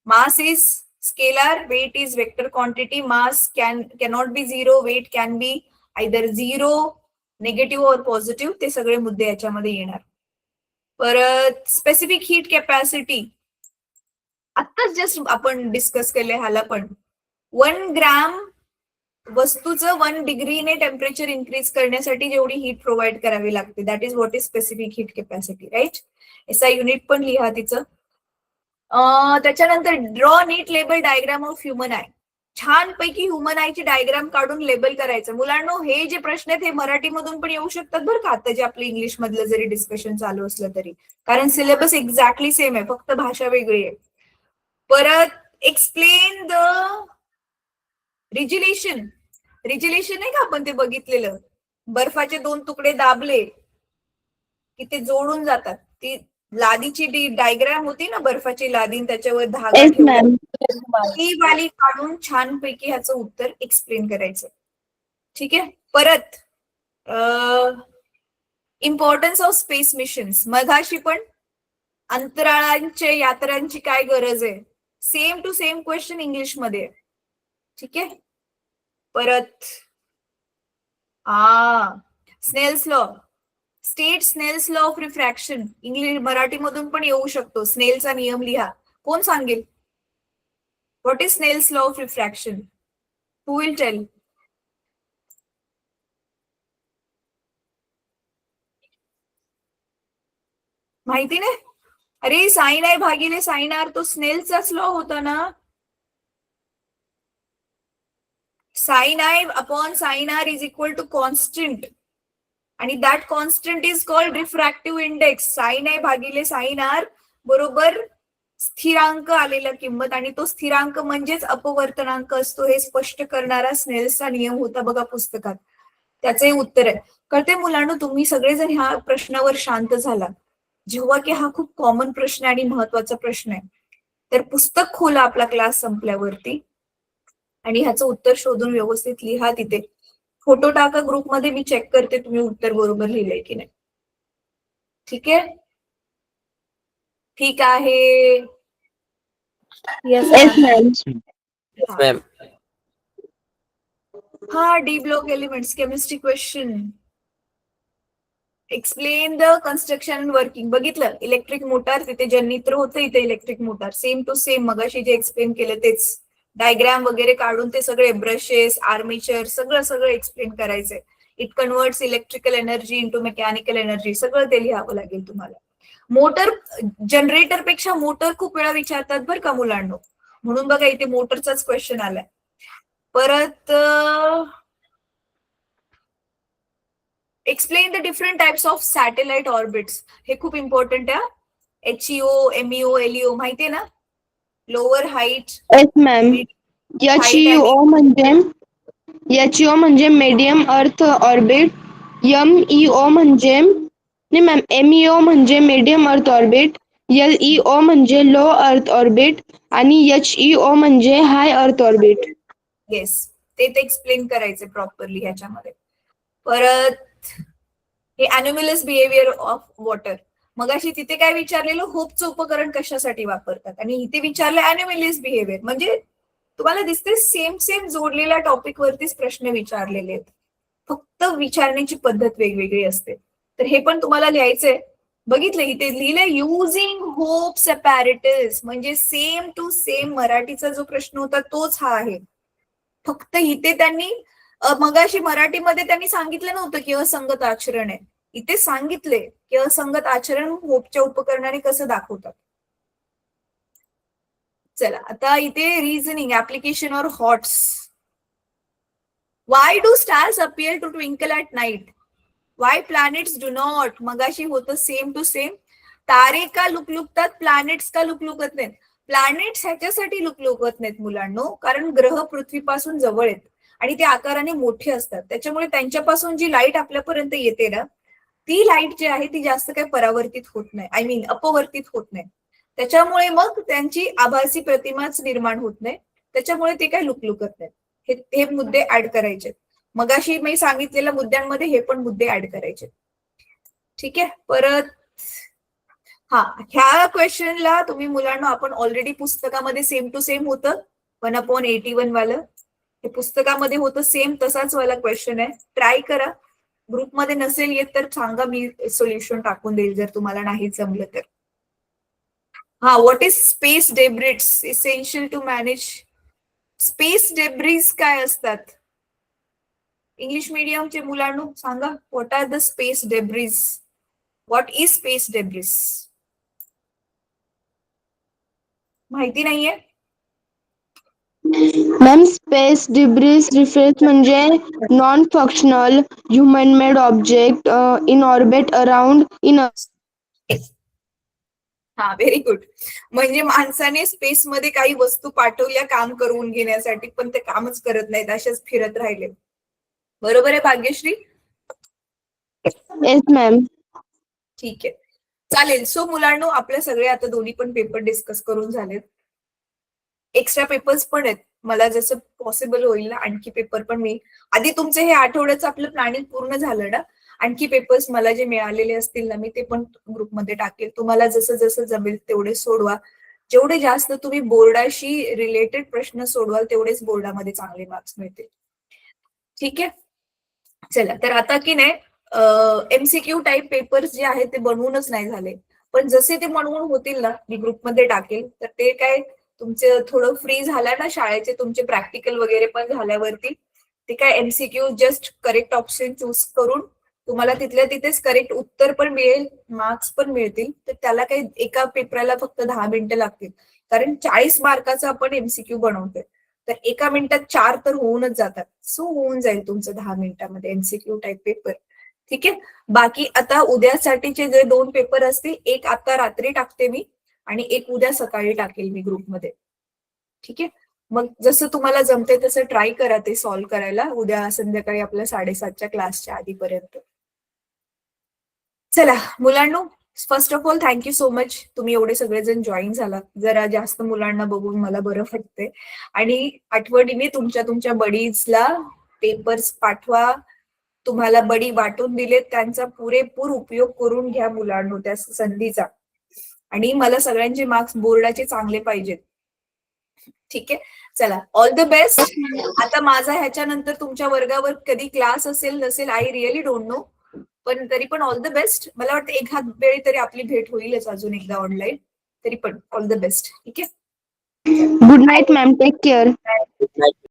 Mass is scalar, weight is vector quantity, mass cannot be zero, weight can be either zero, negative और पॉझिटिव्ह, ते सगळे मुद्दे याच्यामध्ये येणार. परत स्पेसिफिक हीट कॅपॅसिटी आत्ताच जस्ट आपण डिस्कस केले ह्याला पण. 1 ग्रॅम वस्तूचं 1 डिग्रीने टेम्परेचर इन्क्रीज करण्यासाठी जेवढी हीट प्रोव्हाइड करावी लागते, that is what is specific heat capacity, right. SI unit पण लिहा तिचं. त्याच्यानंतर draw neat label diagram of human eye. छानपैकी ह्युमन आयची डायग्राम काढून लेबल करायचं. मुलांनो, हे जे प्रश्न आहेत हे मराठीमधून पण येऊ शकतात बरं का, आता जे आपलं इंग्लिश मधलं जरी डिस्कशन चालू असलं तरी, कारण सिलेबस एक्झॅक्टली सेम आहे, फक्त भाषा वेगळी आहे. परत एक्सप्लेन द रिजिलेशन. रिजिलेशन आहे का आपण ते बघितलेलं, बर्फाचे 2 तुकडे दाबले की ते जोडून जातात. ती लादीची डायग्राम होती ना, बर्फाची लादी, त्याच्यावर धागा येस ठेवला, मॅम. ती वाली काढून छानपैकी ह्याचं उत्तर एक्सप्लेन करायचं. ठीक आहे. परत इम्पॉर्टन्स ऑफ स्पेस मिशन्स, मघाशी पण अंतराळांच्या यात्रांची काय गरज आहे, same to same question English मध्ये. ठीक आहे. परत Snell's law, state Snell's law of refraction, English मराठीमधून पण येऊ शकतो. स्नेलचा नियम लिहा. कोण सांगेल? What is Snell's law of refraction? Who will tell? माहिती नाही? अरे साइन आय भागिले साइन आर तो स्नेलचाच लॉ होता ना. Sine I upon sine R is equal to constant, आणि that constant is called refractive index. Sine I भागिले साइन आर बरोबर स्थिरांक आलेला किंमत, आणि तो स्थिरांक म्हणजेच अपवर्तनांक असतो, हे स्पष्ट करणारा स्नेल्सचा नियम होता बघा पुस्तकात. त्याचे उत्तर आहे. कळते मुलांना? तुम्ही सगळेजण ह्या प्रश्नावर शांत झाला, जेव्हा की हा खूप कॉमन प्रश्न आणि महत्वाचा प्रश्न आहे. तर पुस्तक खोला आपला क्लास संपल्यावरती आणि ह्याचं उत्तर शोधून व्यवस्थित लिहा. तिथे फोटो टाका ग्रुपमध्ये, मी चेक करते तुम्ही उत्तर बरोबर लिहिलंय की नाही. ठीक आहे. ठीक आहे. Yes yes ma'am. Ma'am. Ma'am. हा, D block elements chemistry question. Explain the construction and working. बघितलं, इलेक्ट्रिक मोटार, तिथे जननित्र होतं, इथे electric motor, same to same मगाशी जे एक्सप्लेन केलं तेच. डायग्राम वगैरे काढून ते सगळे ब्रशेस, आर्मेचर, सगळं एक्सप्लेन करायचंय. It converts electrical energy into mechanical energy, सगळं ते लिहावं लागेल तुम्हाला. मोटर, जनरेटर पेक्षा मोटर खूप वेळा विचारतात बरं का मुलांना, म्हणून बघा इथे मोटरचाच क्वेश्चन आलाय. परत explain the different types of satellite orbits. हे खूप इम्पॉर्टंट आहे. HEO, MEO, LEO माहितीये ना? Lower height. Yes ma'am. HEO म्हणजे मीडियम अर्थ ऑर्बिट, MEO म्हणजे नाही मॅम, MEO म्हणजे मीडियम अर्थ ऑर्बिट, LEO म्हणजे लो अर्थ ऑर्बिट, आणि HEO म्हणजे हाय अर्थ ऑर्बिट. येस, ते एक्सप्लेन करायचे प्रॉपरली ह्याच्यामध्ये. परत हे अॅनोमलस बिहेवियर ऑफ वॉटर. मगाशी तिथे काय विचारलेलं, होपचं उपकरण कशासाठी वापरतात, आणि इथे विचारलं अॅनोमलस बिहेवियर. म्हणजे तुम्हाला दिसते सेम जोडलेल्या टॉपिक वरतीच प्रश्न विचारलेले आहेत, फक्त विचारण्याची पद्धत वेगवेगळी असते. तर हे पण तुम्हाला लिहायचंय. बघितलं इथे लिहिलंय, युझिंग होप्स ॲपॅरेटस, म्हणजे सेम टू सेम मराठीचा जो प्रश्न होता तोच हा आहे. फक्त इथे त्यांनी मगाशी मराठीमध्ये त्यांनी सांगितलं नव्हतं की असंगत आचरण आहे, इथे सांगितले की असंगत आचरण होपच्या उपकरणाने कसं दाखवतात. चला आता इथे रिझनिंग, ऍप्लिकेशन और HOTS. Why do stars appear to twinkle at night, why planets do not. मगाशी होतं सेम टू सेम. तारे का लुकलुकतात, प्लॅनेट्स का लुकलुकत नाहीत. प्लॅनेट्स ह्याच्यासाठी लुकलुकत नाहीत मुलांनो, कारण ग्रह पृथ्वीपासून जवळ आहेत आणि ते आकाराने मोठे असतात, त्याच्यामुळे त्यांच्यापासून जी लाईट आपल्यापर्यंत येते ना, ती लाईट जी आहे ती जास्त काही परावर्तित होत नाही, आय मीन अपवर्तित होत नाही. त्याच्यामुळे मग त्यांची आभासी प्रतिमाच निर्माण होत नाही, त्याच्यामुळे ते काही लुकलुकत नाहीत. हे मुद्दे ऍड करायचे. मगाशी मी सांगितलेल्या मुद्द्यांमध्ये हे पण मुद्दे ऍड करायचे. ठीक आहे. परत ह्या क्वेश्चनला तुम्ही मुलांना आपण ऑलरेडी पुस्तकामध्ये सेम टू सेम होतं 1/81 वालं. हे पुस्तकामध्ये होतं सेम तसाच वाला क्वेश्चन आहे. ट्राय करा. ग्रुपमध्ये नसेल येत तर सांगा, मी सोल्युशन टाकून देईल जर तुम्हाला नाही जमलं तर. What is space debris essential to manage. Space debris काय असतात? इंग्लिश मीडियमचे मुलांनो सांगा, what are the space debris. What is space debris? माहिती नाहीये? मॅम स्पेस डिब्रिस रिफर्स म्हणजे non functional human made object in orbit around in very good. म्हणजे माणसाने स्पेस मध्ये काही वस्तू पाठवल्या काम करून घेण्यासाठी, पण ते कामच करत नाहीत, असेच फिरत राहिले. बरोबर आहे भाग्यश्री? Yes ma'am. ठीक आहे, चालेल. सो मुलांनो, आपले सगळे आता दोन्ही पण पेपर डिस्कस करून झालेत. एक्स्ट्रा पेपर्स पण आहेत. मला जसं पॉसिबल होईल ना आणखी पेपर पण मी आधी तुमचे हे आठवड्याचं आपलं प्लॅनिंग पूर्ण झालं ना, आणखी पेपर्स मला जे मिळालेले असतील ना मी ते पण ग्रुपमध्ये टाकेल. तुम्हाला जसं जसं जमेल तेवढे सोडवा. जेवढे जास्त तुम्ही बोर्डाशी रिलेटेड प्रश्न सोडवाल तेवढेच बोर्डामध्ये चांगले मार्क्स मिळतील. ठीक आहे, चला. तर आता की नाही एमसीक्यू टाईप पेपर्स जे आहेत ते बनवूनच नाही झाले, पण जसे ते बनवून होतील ना मी ग्रुपमध्ये टाकेल. तर ते काय तुमचं थोडं फ्री झालं ना शाळेचे तुमचे प्रॅक्टिकल वगैरे पण झाल्यावरती ते काय MCQ just correct option choose करून तुम्हाला तिथल्या तिथेच करेक्ट उत्तर पण मिळेल, मार्क्स पण मिळतील. तर त्याला काही एका पेपराला फक्त 10 मिनिटं लागतील, कारण 40 मार्काचा आपण एमसीक्यू बनवतोय. तर एका मिनिटात 4 तर होऊनच जातात. सो होऊन जाईल तुमचं 10 मिनिटामध्ये एमसीक्यू टाईप पेपर. ठीक आहे. बाकी आता उद्यासाठीचे जे 2 पेपर असतील, एक आता रात्री टाकते मी आणि एक उद्या सकाळी टाकेल मी ग्रुपमध्ये. ठीक आहे. मग जसं तुम्हाला जमते तसं ट्राय करा ते सॉल्व्ह करायला उद्या संध्याकाळी आपल्या 7:30च्या क्लासच्या आधीपर्यंत. चला मुलांनो, first of all thank you so much. तुम्ही एवढे सगळेजण जॉईन झाला. जरा जास्त मुलांना बघून मला बरं वाटतंय. आणि आठवणीने तुमच्या बडीजला पेपर्स पाठवा. तुम्हाला बडी वाटून दिलेत त्यांचा पुरेपूर उपयोग करून घ्या मुलांनो त्या संधीचा. आणि मला सगळ्यांचे मार्क्स बोर्डाचे चांगले पाहिजेत. ठीक आहे, चला ऑल द बेस्ट. आता माझा ह्याच्यानंतर तुमच्या वर्गावर कधी क्लास असेल नसेल आय रिअली डोंट नो, पण तरी पण ऑल द बेस्ट. मला वाटतं एखाद वेळी तरी आपली भेट होईलच अजून एकदा ऑनलाईन. तरी पण ऑल द बेस्ट. ठीक आहे, good night ma'am. Take care.